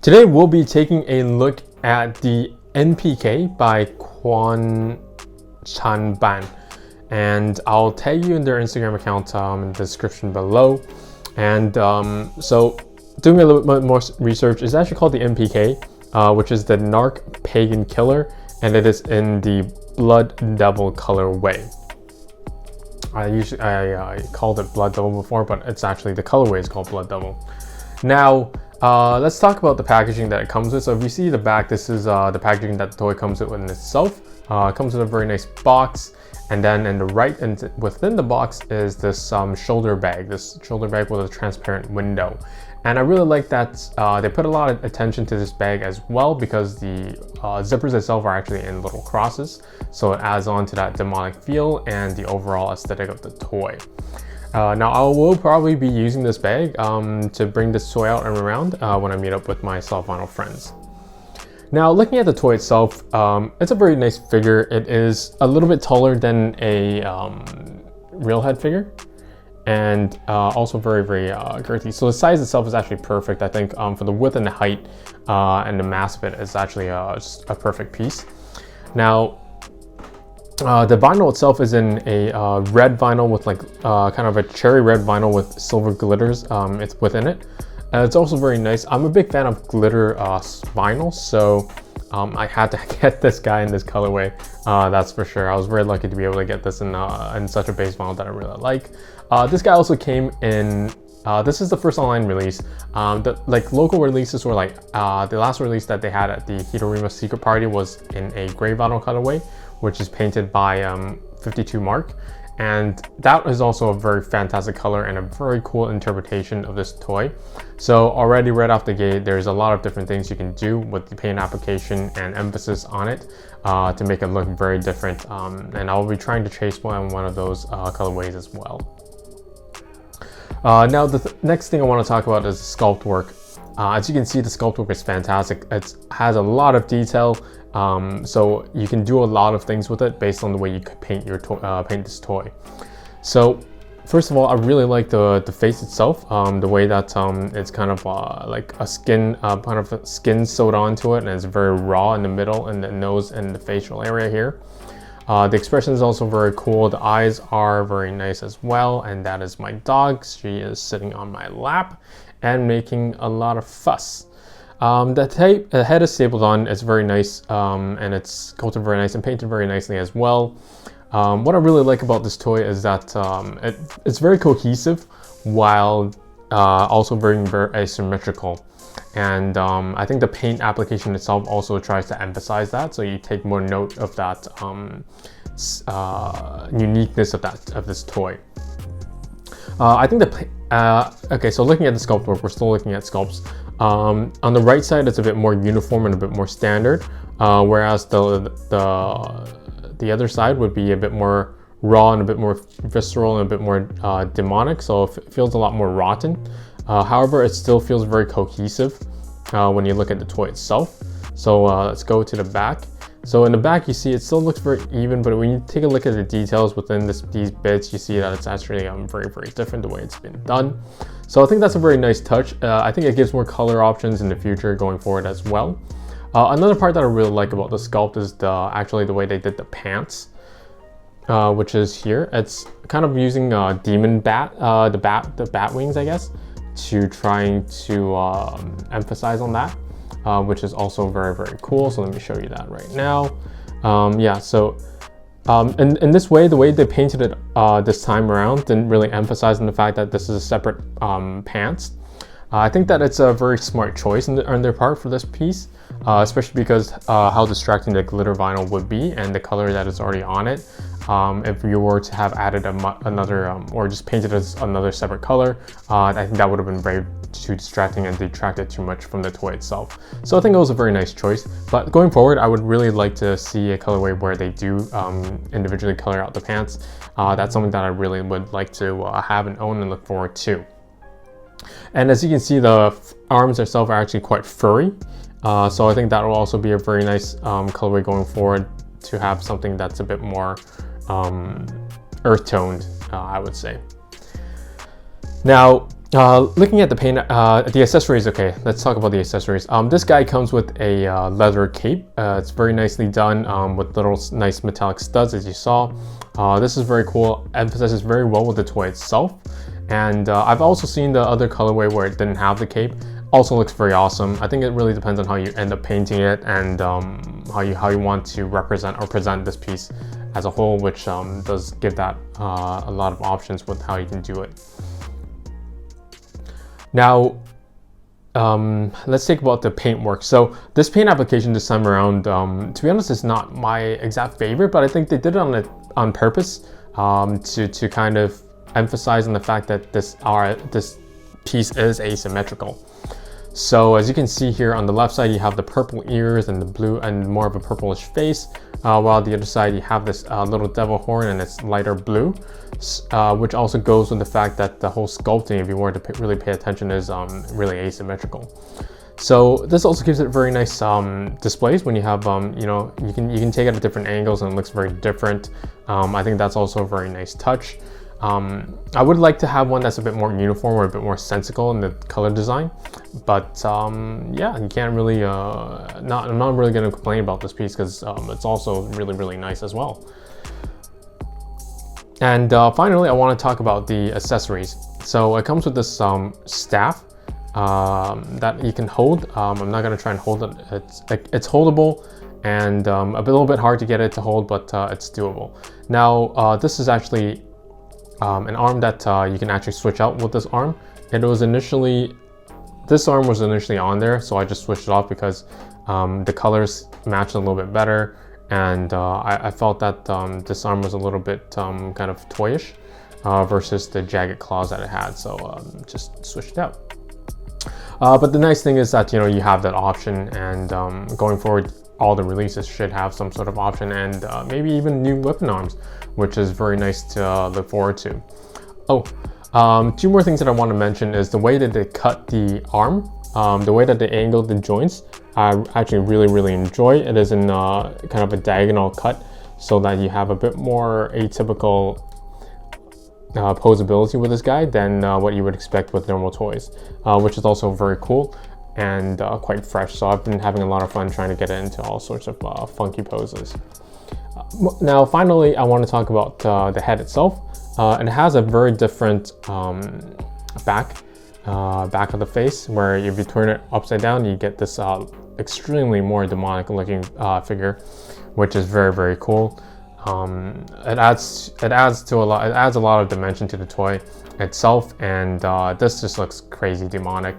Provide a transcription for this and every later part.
Today we'll be taking a look at the NPK by Kwan Chan Ban, and I'll tag you in their Instagram account in the description below. And so doing a little bit more research, is actually called the NPK, which is the Narc Pagan Killer, and it is in the Blood Devil colorway. I called it Blood Devil before, but it's actually the colorway is called Blood Devil. Now let's talk about the packaging that it comes with. So if you see the back, this is the packaging that the toy comes with in itself. It comes with a very nice box, and then in the right and within the box is this shoulder bag with a transparent window. And I really like that they put a lot of attention to this bag as well, because the zippers itself are actually in little crosses, so it adds on to that demonic feel and the overall aesthetic of the toy. Now I will probably be using this bag to bring this toy out and around when I meet up with my soft vinyl friends. Now, looking at the toy itself, it's a very nice figure. It is a little bit taller than a real head figure, and also very girthy. So the size itself is actually perfect. I think for the width and the height and the mass of it is actually just a perfect piece. Now, the vinyl itself is in a red vinyl with like kind of a cherry red vinyl with silver glitters it's within it. It's also very nice. I'm a big fan of glitter vinyl, so I had to get this guy in this colorway, that's for sure. I was very lucky to be able to get this in such a base vinyl that I really like. This guy also came in, this is the first online release. The local releases were like, the last release that they had at the Hitorima Secret Party was in a gray vinyl colorway, which is painted by 52 Mark. And that is also a very fantastic color and a very cool interpretation of this toy. So already right off the gate, there's a lot of different things you can do with the paint application and emphasis on it to make it look very different. And I'll be trying to chase one of those colorways as well. Now the next thing I want to talk about is sculpt work. As you can see, the sculpt work is fantastic. It has a lot of detail. So you can do a lot of things with it based on the way you could paint your paint this toy. So first of all, I really like the face itself, the way that it's kind of like a skin, kind of skin sewed onto it, and it's very raw in the middle and the nose and the facial area here. The expression is also very cool. The eyes are very nice as well, and that is my dog. She is sitting on my lap and making a lot of fuss. The head is stapled on. It's very nice, and it's sculpted very nice and painted very nicely as well. What I really like about this toy is that it's very cohesive while also very asymmetrical. And I think the paint application itself also tries to emphasize that, so you take more note of that uniqueness of this toy. I think okay, so looking at the sculpt work, we're still looking at sculpts. On the right side, it's a bit more uniform and a bit more standard, whereas the other side would be a bit more raw and a bit more visceral and a bit more demonic, so it feels a lot more rotten. However, it still feels very cohesive when you look at the toy itself. So let's go to the back. So in the back, you see it still looks very even, but when you take a look at the details within these bits, you see that it's actually very different the way it's been done. So I think that's a very nice touch. I think it gives more color options in the future going forward as well. Another part that I really like about the sculpt is actually the way they did the pants, which is here. It's kind of using demon bat, the bat wings, I guess, to trying to emphasize on that. Which is also very cool. So let me show you that right now. Yeah, so in this way, the way they painted it this time around didn't really emphasize on the fact that this is a separate pants. I think that it's a very smart choice on their part for this piece, especially because how distracting the glitter vinyl would be and the color that is already on it. If you were to have added another or just painted as another separate color, I think that would have been very too distracting and detracted too much from the toy itself. So I think it was a very nice choice. But going forward, I would really like to see a colorway where they do individually color out the pants. That's something that I really would like to have and own and look forward to. And as you can see, the arms themselves are actually quite furry. So I think that will also be a very nice colorway going forward, to have something that's a bit more earth toned, I would say. Now, Looking at the paint, the accessories. Okay, let's talk about the accessories. This guy comes with a leather cape. It's very nicely done with little nice metallic studs, as you saw. This is very cool. Emphasizes very well with the toy itself. And I've also seen the other colorway where it didn't have the cape. Also looks very awesome. I think it really depends on how you end up painting it and how you want to represent or present this piece as a whole, which does give that a lot of options with how you can do it. Now, let's talk about the paint work. So this paint application this time around, to be honest, is not my exact favorite, but I think they did it on purpose to kind of emphasize on the fact that this piece is asymmetrical. So as you can see here on the left side, you have the purple ears and the blue and more of a purplish face, while on the other side you have this little devil horn and it's lighter blue, which also goes with the fact that the whole sculpting, if you were to really pay attention, is really asymmetrical. So this also gives it very nice displays when you have, you know, you can take it at different angles and it looks very different. I think that's also a very nice touch. I would like to have one that's a bit more uniform or a bit more sensical in the color design, but yeah, you can't really, I'm not really going to complain about this piece because it's also really nice as well. And finally, I want to talk about the accessories. So it comes with this staff that you can hold. I'm not going to try and hold it. It's holdable and a little bit hard to get it to hold, but it's doable. Now, this is actually an arm that you can actually switch out with this arm. And it was initially, this arm was initially on there, so I just switched it off because the colors matched a little bit better, and I felt that this arm was a little bit kind of toyish versus the jagged claws that it had, so just switched it out. But the nice thing is that, you know, you have that option, and going forward, all the releases should have some sort of option, and maybe even new weapon arms, which is very nice to look forward to. Oh, two more things that I want to mention is the way that they cut the arm, the way that they angled the joints. I actually really enjoy. It is in kind of a diagonal cut, so that you have a bit more atypical posability with this guy than what you would expect with normal toys, which is also very cool and quite fresh. So I've been having a lot of fun trying to get it into all sorts of funky poses. Now finally, I want to talk about the head itself. It has a very different back of the face, where if you turn it upside down, you get this extremely more demonic looking figure, which is very cool. It adds a lot of dimension to the toy itself, and this just looks crazy demonic.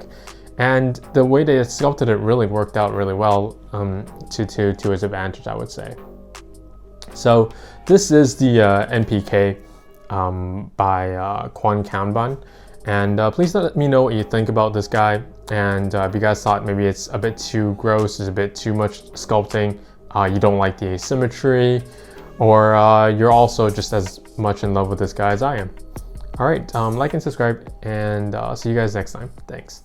And the way they sculpted it really worked out really well to its advantage, I would say. So this is the NPK by Kwan Kanban. And please let me know what you think about this guy. And if you guys thought maybe it's a bit too gross, it's a bit too much sculpting, you don't like the asymmetry, or you're also just as much in love with this guy as I am. All right, like and subscribe, and see you guys next time. Thanks.